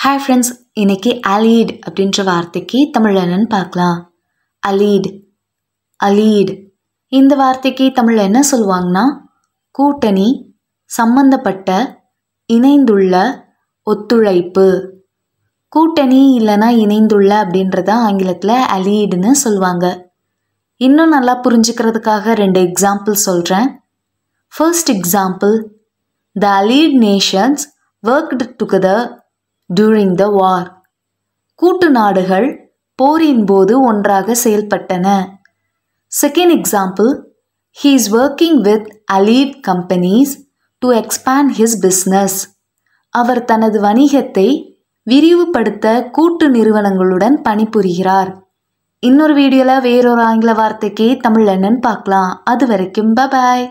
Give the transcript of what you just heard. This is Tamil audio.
ஹாய் ஃப்ரெண்ட்ஸ், இன்னைக்கு அலீட் அப்படின்ற வார்த்தைக்கு தமிழ் என்னன்னு பார்க்கலாம். அலீட் அலீட் இந்த வார்த்தைக்கு தமிழ் என்ன சொல்லுவாங்கன்னா கூட்டணி, சம்பந்தப்பட்ட, இணைந்துள்ள, ஒத்துழைப்பு. கூட்டணி இல்லைன்னா இணைந்துள்ள அப்படின்றத ஆங்கிலத்தில் அலீடுன்னு சொல்லுவாங்க. இன்னும் நல்லா புரிஞ்சுக்கிறதுக்காக 2 எக்ஸாம்பிள் சொல்கிறேன். First example, the allied nations worked together during the war. கூட்டு நாடுகள் போரின் போது ஒன்றாக செயல்பட்டன. Second example, he is working with allied companies to expand his business. அவர் தனது வணிகத்தை விரிவுபடுத்த கூட்டு நிறுவனங்களுடன் பணிபுரிகிறார். இன்னொரு வீடியோவில் வேறொரு ஆங்கில வார்த்தைக்கு தமிழ் என்னன்னு பார்க்கலாம். அது வரைக்கும் பை பாய்.